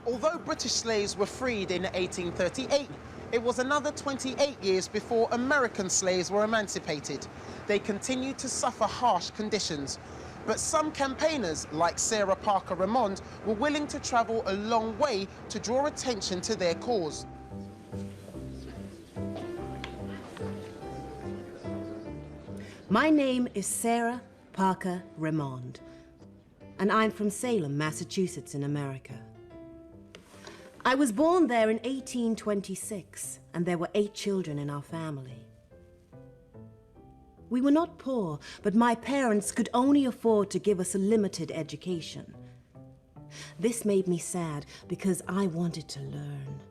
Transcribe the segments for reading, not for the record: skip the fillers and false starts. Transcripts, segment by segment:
Although British slaves were freed in 1838, it was another 28 years before American slaves were emancipated. They continued to suffer harsh conditions. But some campaigners, like Sarah Parker Remond, were willing to travel a long way to draw attention to their cause. My name is Sarah Parker Remond, and I'm from Salem, Massachusetts, in America. I was born there in 1826, and there were 8 children in our family. We were not poor, but my parents could only afford to give us a limited education. This made me sad because I wanted to learn.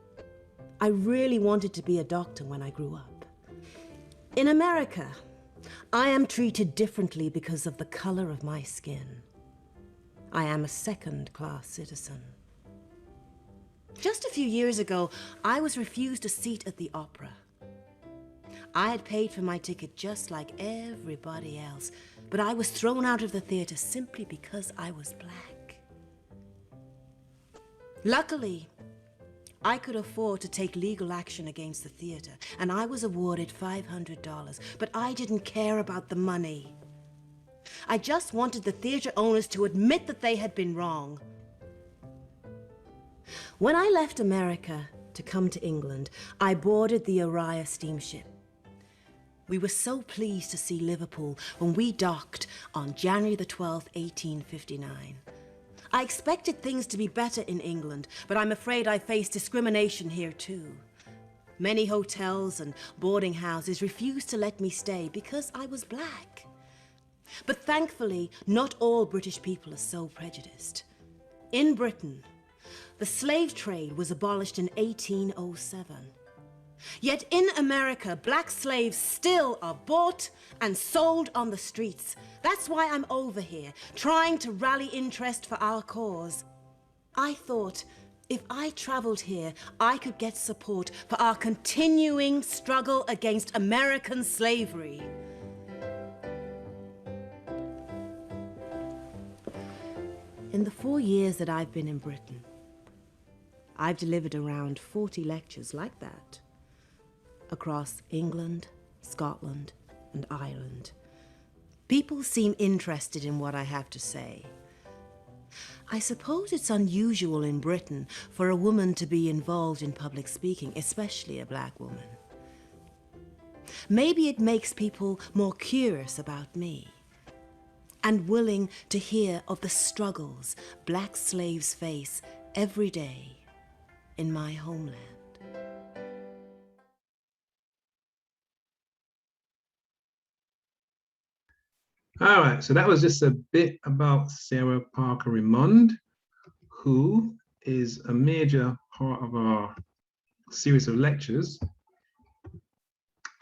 I really wanted to be a doctor when I grew up. In America, I am treated differently because of the color of my skin. I am a second-class citizen. Just a few years ago, I was refused a seat at the opera. I had paid for my ticket just like everybody else, but I was thrown out of the theater simply because I was black. Luckily, I could afford to take legal action against the theater, and I was awarded $500, but I didn't care about the money. I just wanted the theater owners to admit that they had been wrong. When I left America to come to England, I boarded the Oriah steamship. We were so pleased to see Liverpool when we docked on January the 12th, 1859. I expected things to be better in England, but I'm afraid I faced discrimination here too. Many hotels and boarding houses refused to let me stay because I was black. But thankfully, not all British people are so prejudiced. In Britain, the slave trade was abolished in 1807. Yet in America, black slaves still are bought and sold on the streets. That's why I'm over here, trying to rally interest for our cause. I thought if I traveled here, I could get support for our continuing struggle against American slavery. In the 4 years that I've been in Britain, I've delivered around 40 lectures like that across England, Scotland, and Ireland. People seem interested in what I have to say. I suppose it's unusual in Britain for a woman to be involved in public speaking, especially a black woman. Maybe it makes people more curious about me and willing to hear of the struggles black slaves face every day in my homeland. All right, so that was just a bit about Sarah Parker Remond, who is a major part of our series of lectures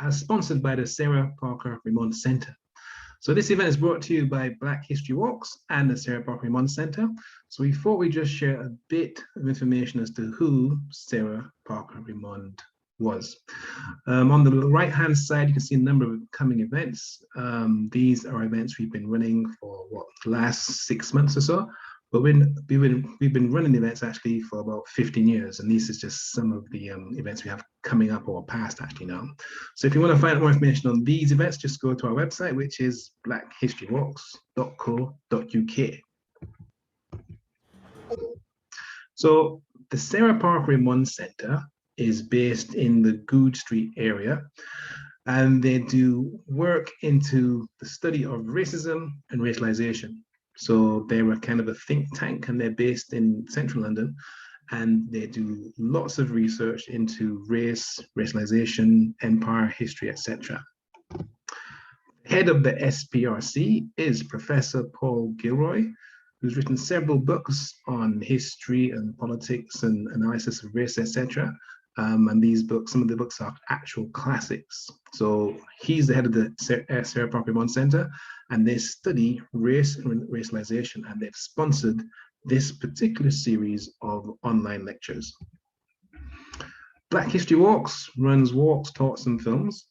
as sponsored by the Sarah Parker Remond Center. So this event is brought to you by Black History Walks and the Sarah Parker Remond Center. So we thought we'd just share a bit of information as to who Sarah Parker Remond was. On the right-hand side, you can see a number of coming events. These are events we've been running for the last 6 months or so. But we've been running events actually for about 15 years, and this is just some of the events we have coming up or past actually now. So if you want to find out more information on these events, just go to our website, which is blackhistorywalks.co.uk. So the Sarah Parker Remond Center is based in the Goode Street area, and they do work into the study of racism and racialization. So they were kind of a think tank, and they're based in central London, and they do lots of research into race, racialization, empire, history, etc. Head of the SPRC is Professor Paul Gilroy, who's written several books on history and politics and analysis of race, etc. And these books, some of the books are actual classics. So he's the head of the Sarah Parker Remond Center, and they study race and racialization, and they've sponsored this particular series of online lectures. Black History Walks runs walks, talks, and films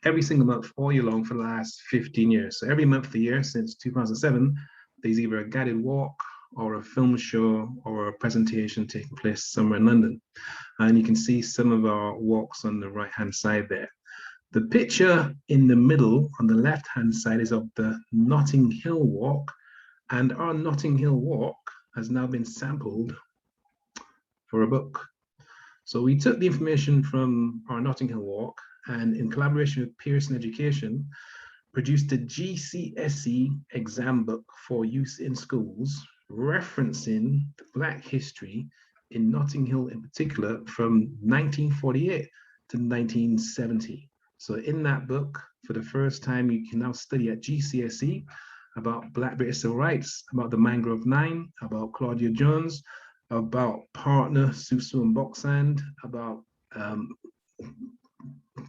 every single month all year long for the last 15 years. So every month of the year since 2007, there's either a guided walk or a film show or a presentation taking place somewhere in London. And you can see some of our walks on the right-hand side there. The picture in the middle on the left-hand side is of the Notting Hill Walk, and our Notting Hill Walk has now been sampled for a book. So we took the information from our Notting Hill Walk and in collaboration with Pearson Education, produced a GCSE exam book for use in schools, referencing the Black history in Notting Hill in particular from 1948 to 1970. So in that book, for the first time, you can now study at GCSE about Black British civil rights, about the Mangrove Nine, about Claudia Jones, about partner Susu and Boxand, about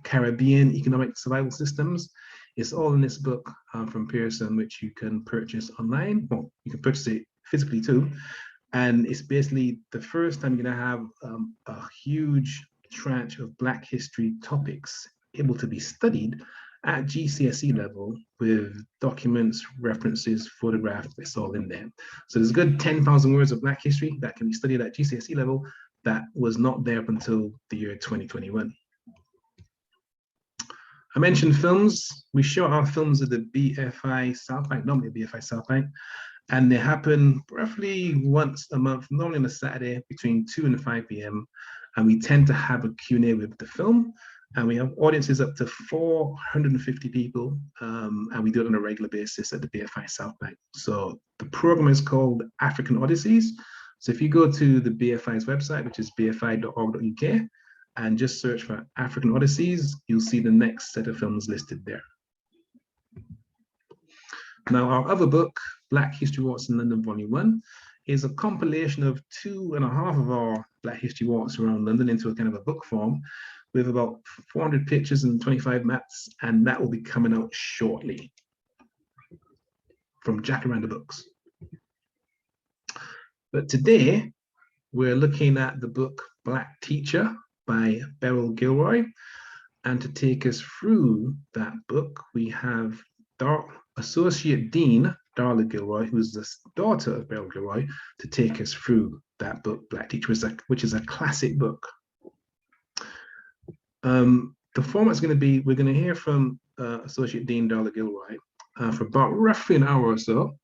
Caribbean economic survival systems. It's all in this book from Pearson, which you can purchase online. Well, you can purchase it physically too. And it's basically the first time you're going to have a huge tranche of Black history topics able to be studied at GCSE level with documents, references, photographs, it's all in there. So there's a good 10,000 words of Black history that can be studied at GCSE level that was not there up until the year 2021. I mentioned films. We show our films at the BFI South Bank, normally BFI South Bank, and they happen roughly once a month, normally on a Saturday between 2 and 5 p.m. And we tend to have a Q&A with the film. And we have audiences up to 450 people, and we do it on a regular basis at the BFI South Bank. So the program is called African Odysseys. So if you go to the BFI's website, which is bfi.org.uk, and just search for African Odysseys, you'll see the next set of films listed there. Now, our other book, Black History Walks in London, Volume 1, is a compilation of 2.5 of our Black History Walks around London into a kind of a book form with about 400 pictures and 25 maps, and that will be coming out shortly from Jacaranda Books. But today, we're looking at the book Black Teacher by Darla Gilroy. And to take us through that book, we have Associate Dean Darla Gilroy, who is the daughter of Darla Gilroy, to take us through that book, Black Teacher, which is a classic book. The format's going to be, we're going to hear from Associate Dean Darla Gilroy for about roughly an hour or so,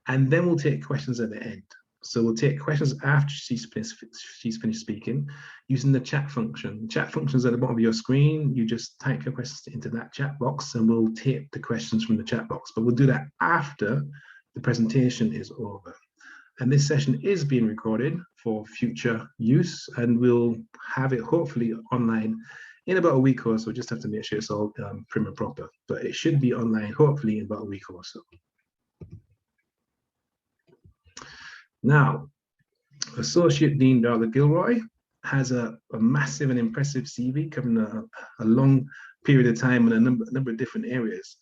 and then we'll take questions at the end. So we'll take questions after she's finished speaking using the chat function. The chat function is at the bottom of your screen. You just type your questions into that chat box and we'll take the questions from the chat box. But we'll do that after the presentation is over. And this session is being recorded for future use, and we'll have it hopefully online in about a week or so. Just have to make sure it's all prim and proper. But it should be online hopefully in about a week or so. Now, Associate Dean Darla Gilroy has a massive and impressive CV covering a long period of time in a number of different areas,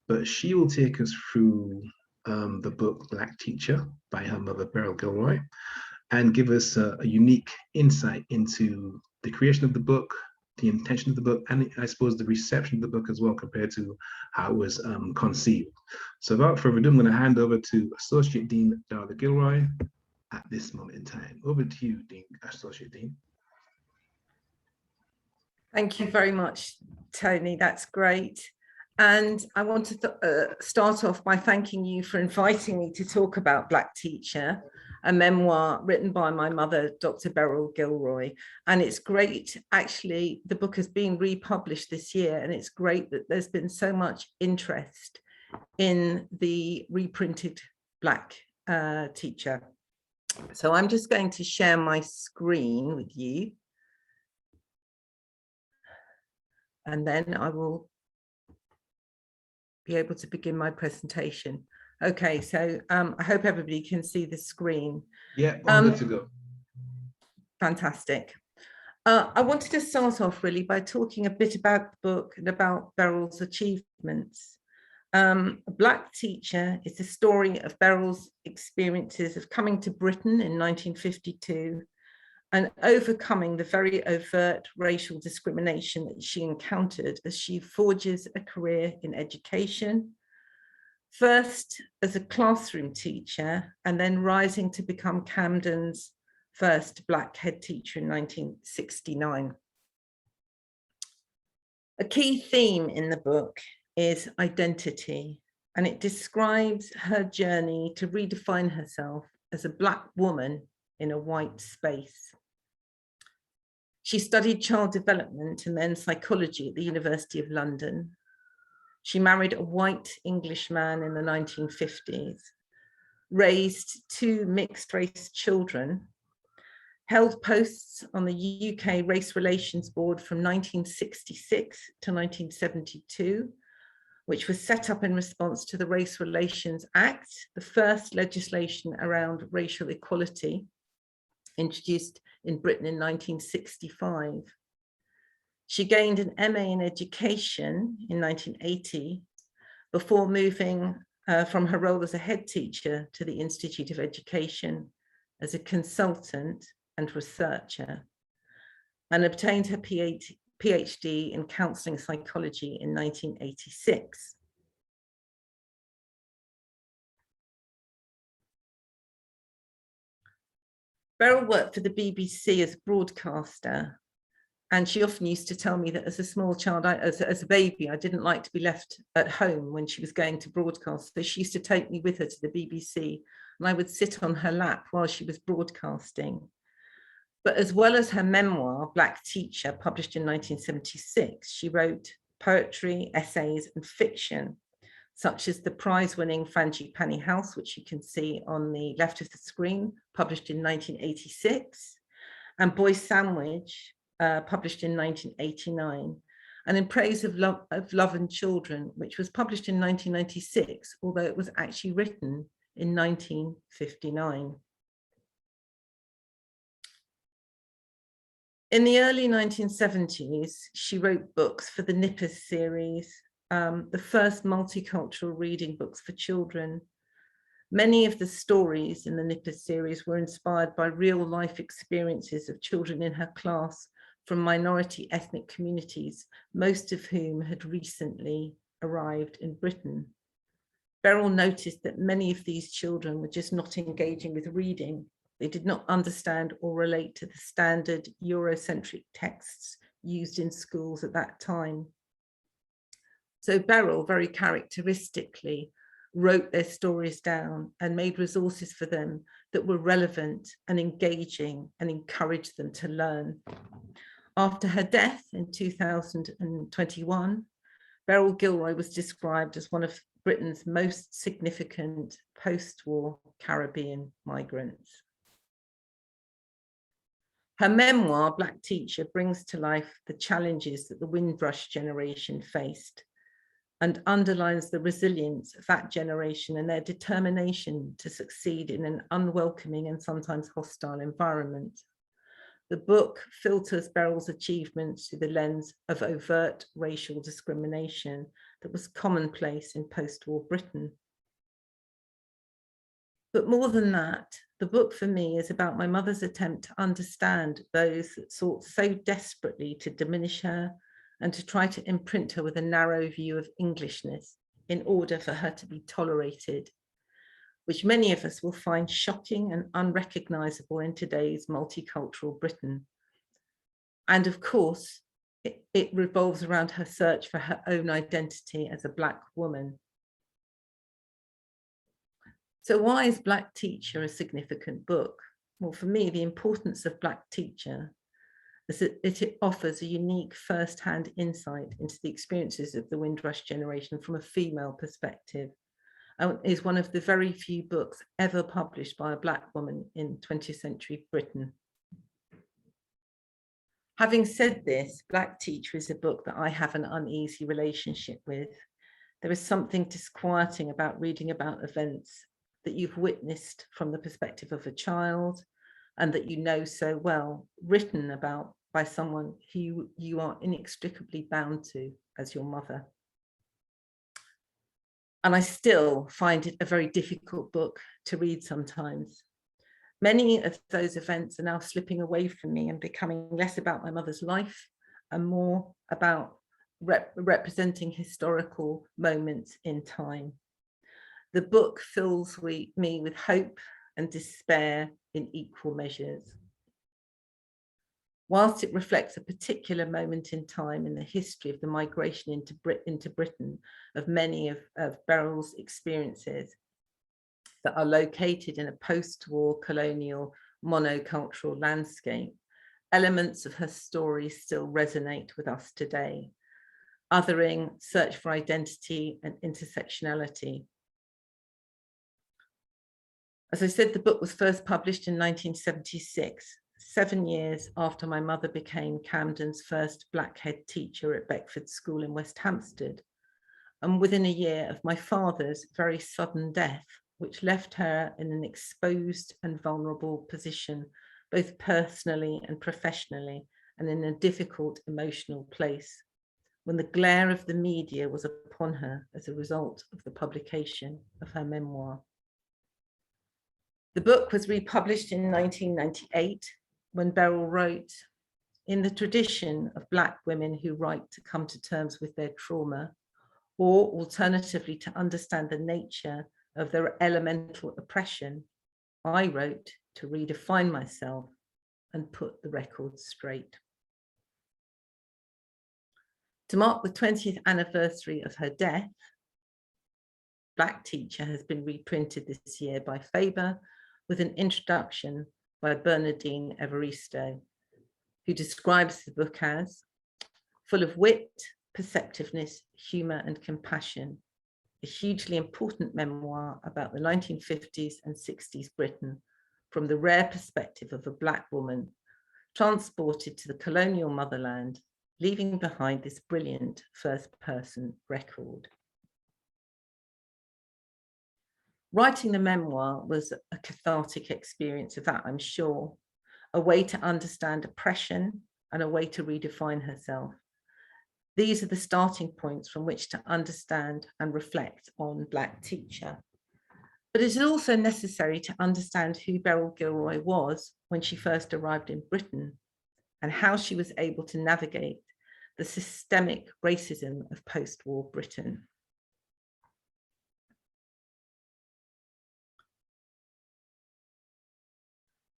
but she will take us through the book Black Teacher by her mother, Darla Gilroy, and give us a unique insight into the creation of the book, the intention of the book, and I suppose the reception of the book as well compared to how it was conceived. So without further ado, I'm going to hand over to Associate Dean Darla Gilroy at this moment in time. Over to you, Dean, Associate Dean. Thank you very much, Tony. That's great. And I want to start off by thanking you for inviting me to talk about Black Teacher, a memoir written by my mother, Dr. Darla Gilroy. And it's great, actually, the book has been republished this year, and it's great that there's been so much interest in the reprinted Black Teacher. So I'm just going to share my screen with you. And then I will be able to begin my presentation. Okay, so I hope everybody can see the screen. Yeah, all good to go. Fantastic. I wanted to start off really by talking a bit about the book and about Darla's achievements. Black Teacher is the story of Darla's experiences of coming to Britain in 1952 and overcoming the very overt racial discrimination that she encountered as she forges a career in education, first as a classroom teacher and then rising to become Camden's first Black head teacher in 1969. A key theme in the book is identity, and it describes her journey to redefine herself as a Black woman in a white space. She studied child development and then psychology at the University of London. She married a white Englishman in the 1950s, raised 2 mixed-race children, held posts on the UK Race Relations Board from 1966 to 1972, which was set up in response to the Race Relations Act, the first legislation around racial equality, introduced in Britain in 1965. She gained an MA in education in 1980 before moving from her role as a head teacher to the Institute of Education as a consultant and researcher, and obtained her PhD in counselling psychology in 1986. Beryl worked for the BBC as broadcaster, and she often used to tell me that as a small child, as a baby, I didn't like to be left at home when she was going to broadcast. So she used to take me with her to the BBC, and I would sit on her lap while she was broadcasting. But as well as her memoir, Black Teacher, published in 1976, she wrote poetry, essays, and fiction, such as the prize-winning Frangipani House, which you can see on the left of the screen, published in 1986, and Boy Sandwich, published in 1989, and In Praise of Love and Children, which was published in 1996, although it was actually written in 1959. In the early 1970s, she wrote books for the Nippers series, the first multicultural reading books for children. Many of the stories in the Nippers series were inspired by real life experiences of children in her class from minority ethnic communities, most of whom had recently arrived in Britain. Beryl noticed that many of these children were just not engaging with reading. They did not understand or relate to the standard Eurocentric texts used in schools at that time. So Beryl, very characteristically, wrote their stories down and made resources for them that were relevant and engaging and encouraged them to learn. After her death in 2021, Beryl Gilroy was described as one of Britain's most significant post-war Caribbean migrants. Her memoir, Black Teacher, brings to life the challenges that the Windrush generation faced and underlines the resilience of that generation and their determination to succeed in an unwelcoming and sometimes hostile environment. The book filters Beryl's achievements through the lens of overt racial discrimination that was commonplace in post-war Britain. But more than that, the book for me is about my mother's attempt to understand those that sought so desperately to diminish her and to try to imprint her with a narrow view of Englishness in order for her to be tolerated, which many of us will find shocking and unrecognizable in today's multicultural Britain. And of course, it revolves around her search for her own identity as a Black woman. So why is Black Teacher a significant book? Well, for me, the importance of Black Teacher is that it offers a unique first-hand insight into the experiences of the Windrush generation from a female perspective, and is one of the very few books ever published by a Black woman in 20th century Britain. Having said this, Black Teacher is a book that I have an uneasy relationship with. There is something disquieting about reading about events that you've witnessed from the perspective of a child and that you know so well, written about by someone who you are inextricably bound to as your mother. And I still find it a very difficult book to read sometimes. Many of those events are now slipping away from me and becoming less about my mother's life and more about representing historical moments in time. The book fills me with hope and despair in equal measures. Whilst it reflects a particular moment in time in the history of the migration into Britain of many of Beryl's experiences that are located in a post-war colonial monocultural landscape, elements of her story still resonate with us today. Othering, search for identity and intersectionality. As I said, the book was first published in 1976, 7 years after my mother became Camden's first Black head teacher at Beckford School in West Hampstead, and within a year of my father's very sudden death, which left her in an exposed and vulnerable position, both personally and professionally, and in a difficult emotional place, when the glare of the media was upon her as a result of the publication of her memoir. The book was republished in 1998, when Beryl wrote, "In the tradition of Black women who write to come to terms with their trauma, or alternatively to understand the nature of their elemental oppression, I wrote to redefine myself and put the record straight." To mark the 20th anniversary of her death, Black Teacher has been reprinted this year by Faber with an introduction by Bernardine Evaristo, who describes the book as full of wit, perceptiveness, humour and compassion, a hugely important memoir about the 1950s and 60s Britain from the rare perspective of a Black woman transported to the colonial motherland, leaving behind this brilliant first-person record. Writing the memoir was a cathartic experience of that, I'm sure, a way to understand oppression and a way to redefine herself. These are the starting points from which to understand and reflect on Black Teacher. But it is also necessary to understand who Beryl Gilroy was when she first arrived in Britain and how she was able to navigate the systemic racism of post-war Britain.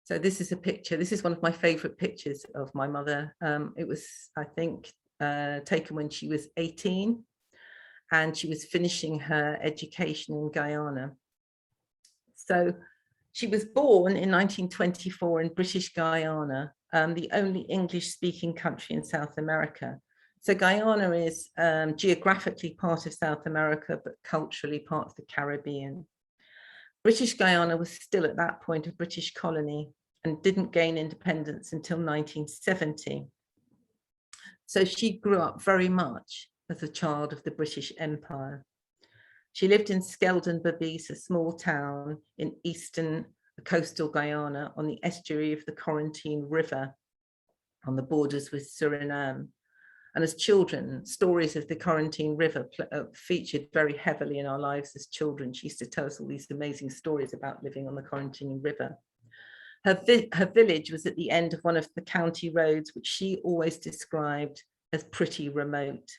So this is a picture. This is one of my favorite pictures of my mother. It was, I think, taken when she was 18 and she was finishing her education in Guyana. So she was born in 1924 in British Guyana, the only English-speaking country in South America. So Guyana is geographically part of South America, but culturally part of the Caribbean. British Guyana was still at that point a British colony and didn't gain independence until 1970. So she grew up very much as a child of the British Empire. She lived in Skeldon-Babis, a small town in eastern coastal Guyana on the estuary of the Corentyne River on the borders with Suriname. And as children, stories of the Corentyne River featured very heavily in our lives as children. She used to tell us all these amazing stories about living on the Corentyne River. Her village was at the end of one of the county roads, which she always described as pretty remote.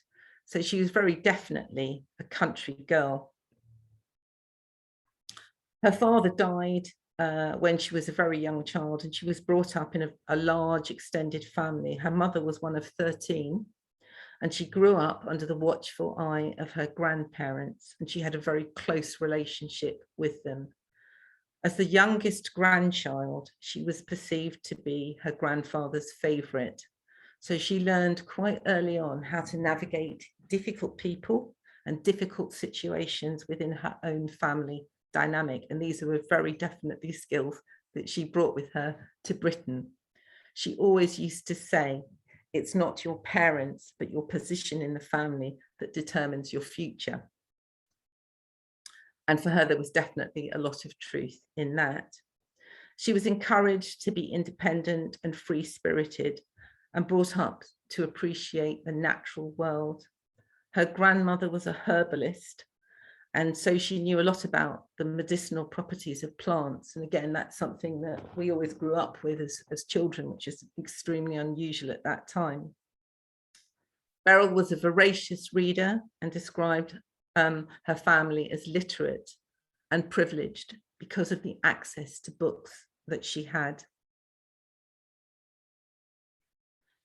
So she was very definitely a country girl. Her father died when she was a very young child, and she was brought up in a large extended family. Her mother was one of 13. And she grew up under the watchful eye of her grandparents, and she had a very close relationship with them. As the youngest grandchild, she was perceived to be her grandfather's favourite. So she learned quite early on how to navigate difficult people and difficult situations within her own family dynamic. And these were very definitely skills that she brought with her to Britain. She always used to say, "It's not your parents, but your position in the family that determines your future." And for her, there was definitely a lot of truth in that. She was encouraged to be independent and free-spirited and brought up to appreciate the natural world. Her grandmother was a herbalist, and so she knew a lot about the medicinal properties of plants. And again, that's something that we always grew up with as children, which is extremely unusual at that time. Beryl was a voracious reader and described her family as literate, and privileged because of the access to books that she had.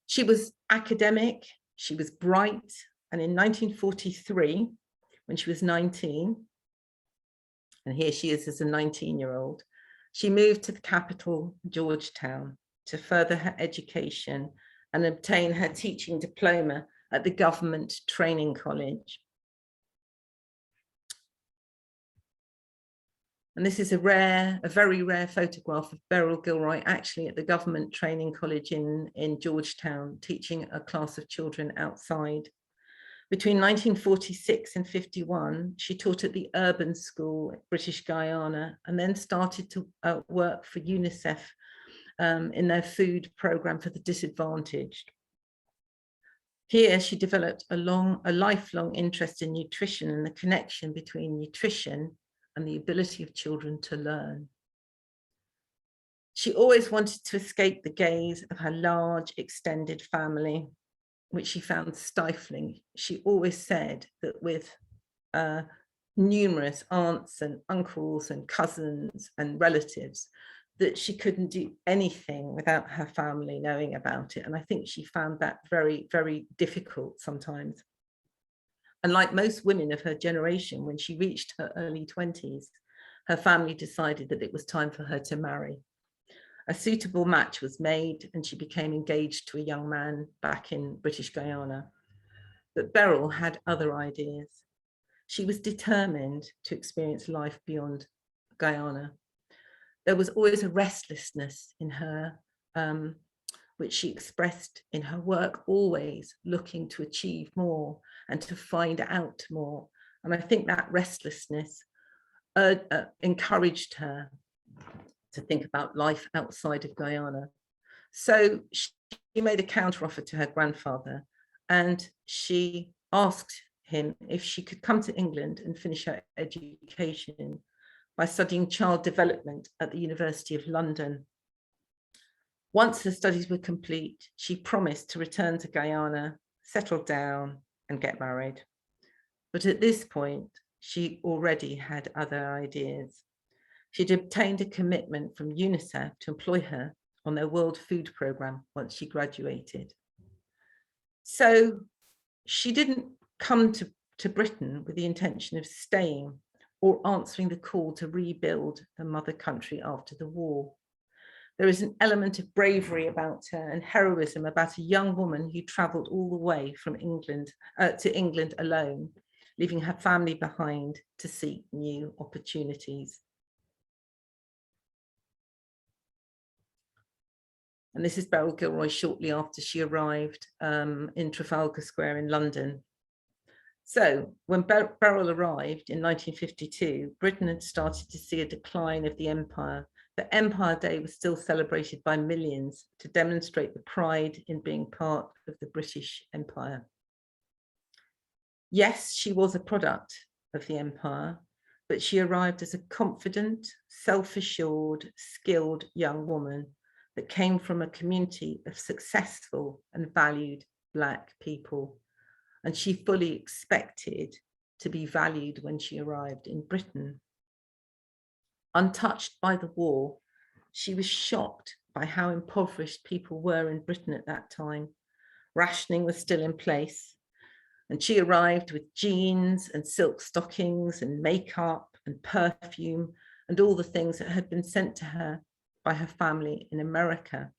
She was academic, she was bright, and in 1943, when she was 19, and here she is as a 19-year-old, she moved to the capital, Georgetown, to further her education and obtain her teaching diploma at the Government Training College. And this is a very rare photograph of Beryl Gilroy, actually at the Government Training College in Georgetown, teaching a class of children outside. Between 1946 and 51, she taught at the Urban School, British Guyana, and then started to work for UNICEF in their food program for the disadvantaged. Here, she developed a lifelong interest in nutrition and the connection between nutrition and the ability of children to learn. She always wanted to escape the gaze of her large, extended family, which she found stifling. She always said that with numerous aunts and uncles and cousins and relatives, that she couldn't do anything without her family knowing about it. And I think she found that very, very difficult sometimes. And like most women of her generation, when she reached her early 20s, her family decided that it was time for her to marry. A suitable match was made and she became engaged to a young man back in British Guyana. But Beryl had other ideas. She was determined to experience life beyond Guyana. There was always a restlessness in her, which she expressed in her work, always looking to achieve more and to find out more. And I think that restlessness encouraged her to think about life outside of Guyana. So she made a counteroffer to her grandfather, and she asked him if she could come to England and finish her education by studying child development at the University of London. Once her studies were complete, she promised to return to Guyana, settle down, and get married. But at this point, she already had other ideas. She'd obtained a commitment from UNICEF to employ her on their World Food Programme once she graduated. So she didn't come to Britain with the intention of staying or answering the call to rebuild the mother country after the war. There is an element of bravery about her and heroism about a young woman who travelled all the way from England to England alone, leaving her family behind to seek new opportunities. And this is Beryl Gilroy shortly after she arrived in Trafalgar Square in London. So when Beryl arrived in 1952, Britain had started to see a decline of the empire. The Empire Day was still celebrated by millions to demonstrate the pride in being part of the British Empire. Yes, she was a product of the empire, but she arrived as a confident, self-assured, skilled young woman that came from a community of successful and valued Black people. And she fully expected to be valued when she arrived in Britain. Untouched by the war, she was shocked by how impoverished people were in Britain at that time. Rationing was still in place, and she arrived with jeans and silk stockings and makeup and perfume and all the things that had been sent to her by her family in America.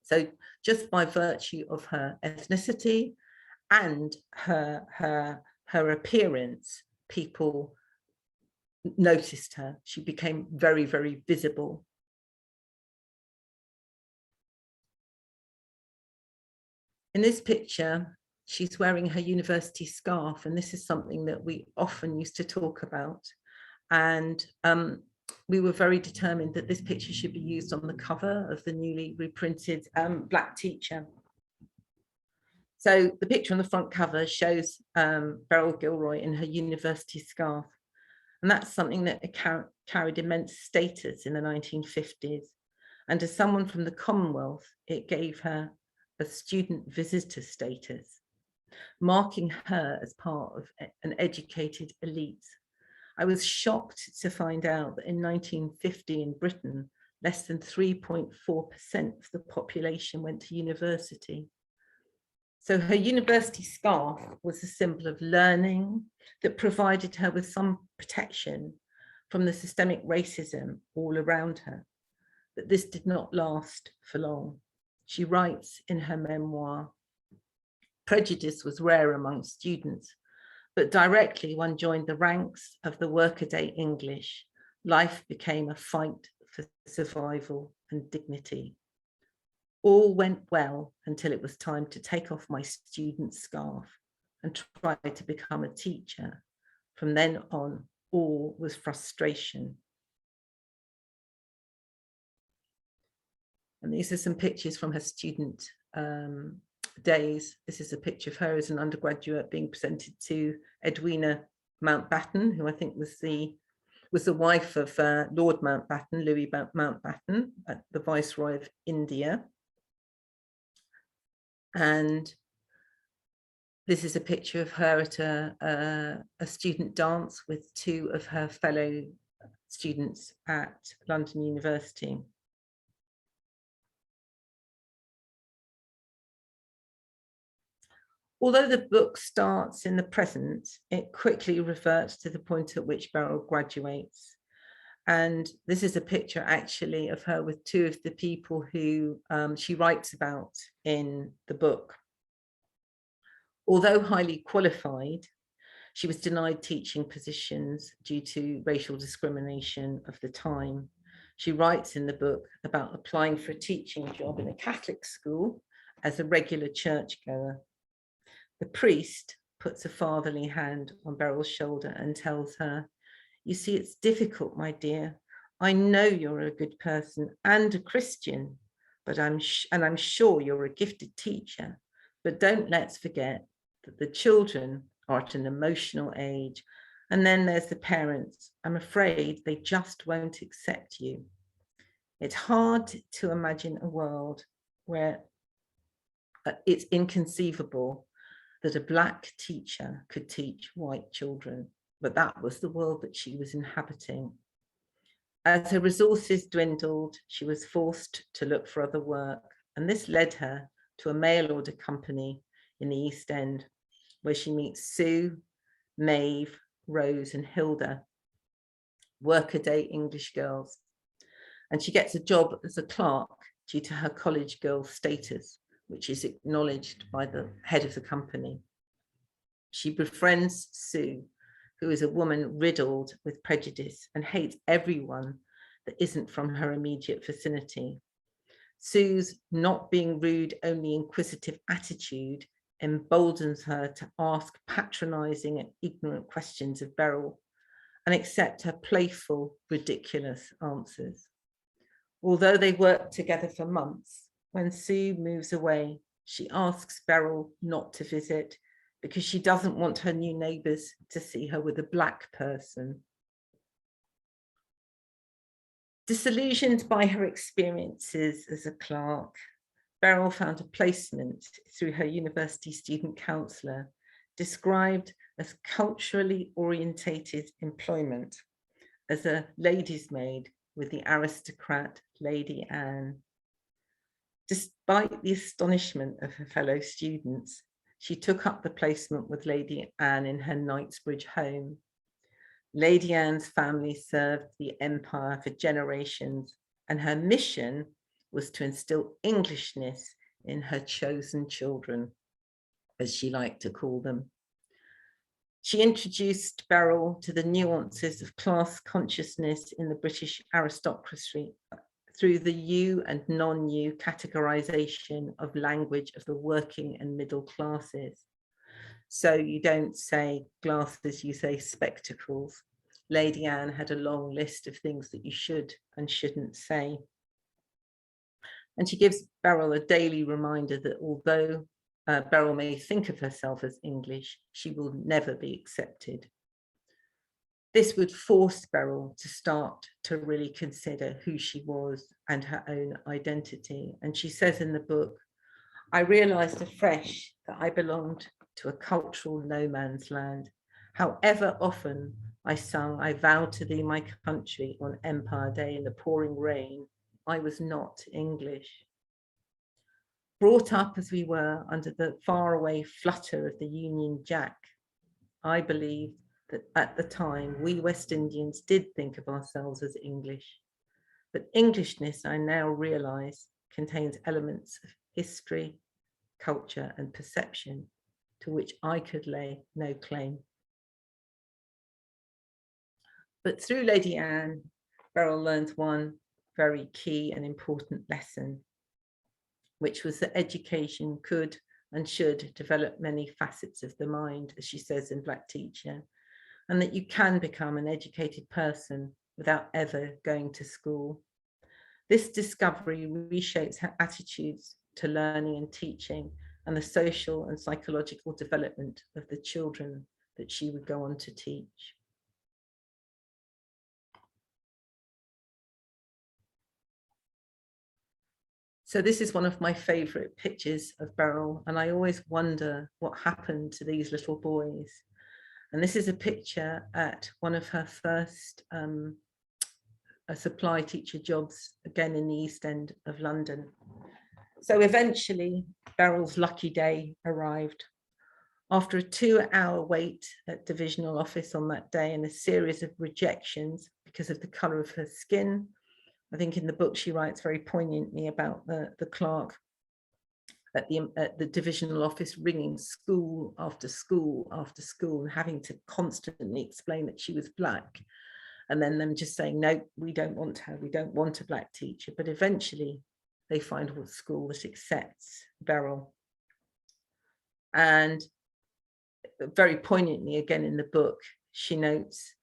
So just by virtue of her ethnicity and her appearance, people noticed her. She became very, very visible. In this picture, she's wearing her university scarf, and this is something that we often used to talk about. And we were very determined that this picture should be used on the cover of the newly reprinted Black Teacher. So the picture on the front cover shows Beryl Gilroy in her university scarf. And that's something that carried immense status in the 1950s. And as someone from the Commonwealth, it gave her a student visitor status, marking her as part of an educated elite. I was shocked to find out that in 1950 in Britain, less than 3.4% of the population went to university. So her university scarf was a symbol of learning that provided her with some protection from the systemic racism all around her. But this did not last for long. She writes in her memoir, prejudice was rare among students, but directly one joined the ranks of the workaday English, life became a fight for survival and dignity. All went well until it was time to take off my student scarf and try to become a teacher. From then on, all was frustration. And these are some pictures from her student days. This is a picture of her as an undergraduate being presented to Edwina Mountbatten, who I think was the wife of Lord Mountbatten, Louis Mountbatten, the Viceroy of India. And this is a picture of her at a student dance with two of her fellow students at London University. Although the book starts in the present, it quickly reverts to the point at which Beryl graduates. And this is a picture actually of her with two of the people who she writes about in the book. Although highly qualified, she was denied teaching positions due to racial discrimination of the time. She writes in the book about applying for a teaching job in a Catholic school as a regular churchgoer. The priest puts a fatherly hand on Beryl's shoulder and tells her, "You see, it's difficult, my dear. I know you're a good person and a Christian, but I'm sure you're a gifted teacher. But don't let's forget that the children are at an emotional age. And then there's the parents. I'm afraid they just won't accept you. It's hard to imagine a world where it's inconceivable that a Black teacher could teach white children, but that was the world that she was inhabiting. As her resources dwindled, she was forced to look for other work, and this led her to a mail order company in the East End, where she meets Sue, Maeve, Rose, and Hilda, workaday English girls. And she gets a job as a clerk due to her college girl status, which is acknowledged by the head of the company. She befriends Sue, who is a woman riddled with prejudice and hates everyone that isn't from her immediate vicinity. Sue's not being rude, only inquisitive attitude emboldens her to ask patronizing and ignorant questions of Beryl and accept her playful, ridiculous answers. Although they work together for months, when Sue moves away, she asks Beryl not to visit because she doesn't want her new neighbors to see her with a Black person. Disillusioned by her experiences as a clerk, Beryl found a placement through her university student counsellor, described as culturally orientated employment as a lady's maid with the aristocrat Lady Anne. Despite the astonishment of her fellow students, she took up the placement with Lady Anne in her Knightsbridge home. Lady Anne's family served the empire for generations, and her mission was to instill Englishness in her chosen children, as she liked to call them. She introduced Beryl to the nuances of class consciousness in the British aristocracy through the you and non-you categorization of language of the working and middle classes. So you don't say glasses, you say spectacles. Lady Anne had a long list of things that you should and shouldn't say. And she gives Beryl a daily reminder that although Beryl may think of herself as English, she will never be accepted. This would force Beryl to start to really consider who she was and her own identity. And she says in the book, "I realized afresh that I belonged to a cultural no man's land. However often I sung, I vowed to thee my country on Empire Day in the pouring rain. I was not English. Brought up as we were under the faraway flutter of the Union Jack, I believe that at the time we West Indians did think of ourselves as English. But Englishness, I now realise, contains elements of history, culture and perception to which I could lay no claim. But through Lady Anne, Beryl learned one very key and important lesson, which was that education could and should develop many facets of the mind, as she says in Black Teacher, and that you can become an educated person without ever going to school. This discovery reshapes her attitudes to learning and teaching and the social and psychological development of the children that she would go on to teach. So this is one of my favourite pictures of Beryl, and I always wonder what happened to these little boys. And this is a picture at one of her first supply teacher jobs, again in the East End of London. So eventually Beryl's lucky day arrived. After a 2-hour wait at divisional office on that day and a series of rejections because of the colour of her skin, I think in the book she writes very poignantly about the clerk at the divisional office ringing school after school after school and having to constantly explain that she was Black, and then them just saying, no, we don't want her, we don't want a Black teacher. But eventually they find a school that accepts Beryl. And very poignantly, again in the book, she notes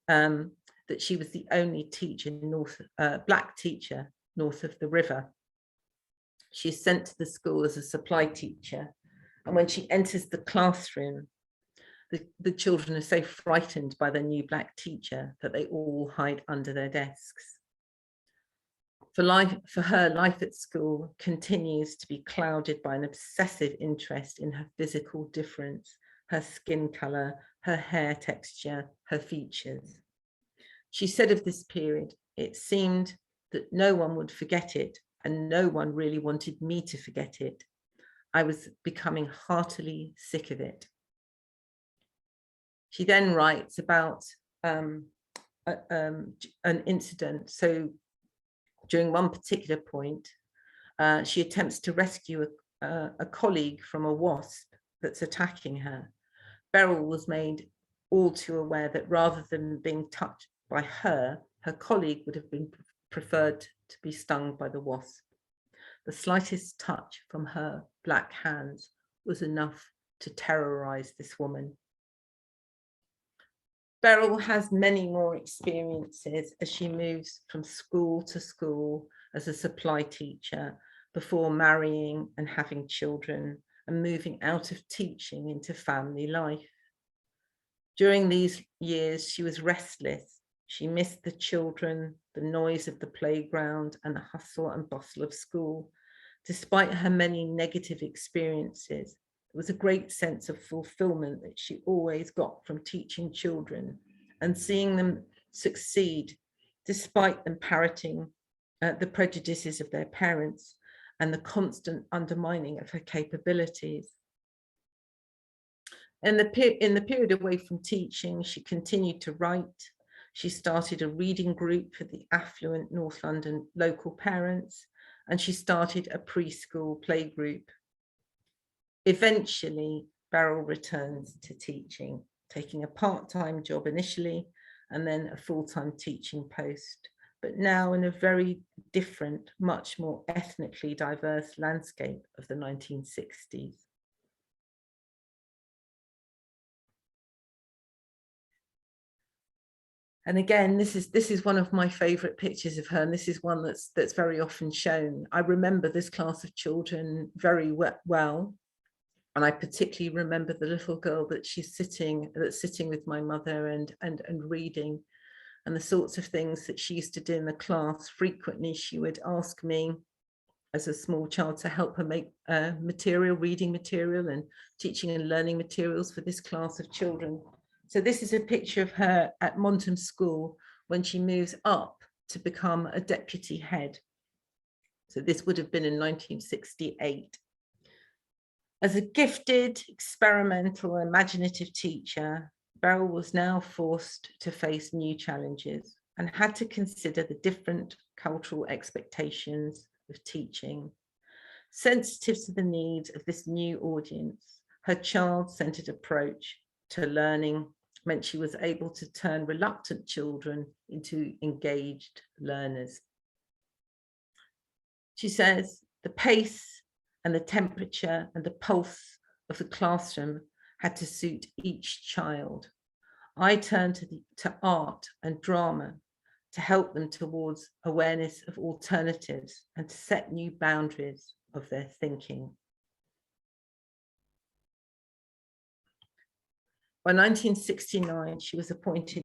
that she was the only teacher Black teacher north of the river. She is sent to the school as a supply teacher, and when she enters the classroom, the children are so frightened by their new Black teacher that they all hide under their desks. For her, life at school continues to be clouded by an obsessive interest in her physical difference, her skin colour, her hair texture, her features. She said of this period, it seemed that no one would forget it, and no one really wanted me to forget it. I was becoming heartily sick of it. She then writes about an incident. So during one particular point, she attempts to rescue a colleague from a wasp that's attacking her. Beryl was made all too aware that rather than being touched by her colleague would have been preferred to be stung by the wasp. The slightest touch from her Black hands was enough to terrorize this woman. Beryl has many more experiences as she moves from school to school as a supply teacher before marrying and having children and moving out of teaching into family life. During these years, she was restless. She missed the children, the noise of the playground, and the hustle and bustle of school. Despite her many negative experiences, there was a great sense of fulfillment that she always got from teaching children and seeing them succeed, despite them parroting the prejudices of their parents and the constant undermining of her capabilities. In the period away from teaching, she continued to write. She started a reading group for the affluent North London local parents, and she started a preschool playgroup. Eventually, Beryl returns to teaching, taking a part-time job initially, and then a full-time teaching post, but now in a very different, much more ethnically diverse landscape of the 1960s. And again, this is one of my favorite pictures of her, and this is one that's very often shown. I remember this class of children very well, and I particularly remember the little girl that's sitting with my mother and reading, and the sorts of things that she used to do in the class. Frequently, she would ask me as a small child to help her make reading material and teaching and learning materials for this class of children. So this is a picture of her at Montham School when she moves up to become a deputy head. So this would have been in 1968. As a gifted, experimental, imaginative teacher, Beryl was now forced to face new challenges and had to consider the different cultural expectations of teaching. Sensitive to the needs of this new audience, her child-centered approach to learning meant she was able to turn reluctant children into engaged learners. She says, the pace and the temperature and the pulse of the classroom had to suit each child. I turned to art and drama to help them towards awareness of alternatives and to set new boundaries of their thinking. By 1969, she was appointed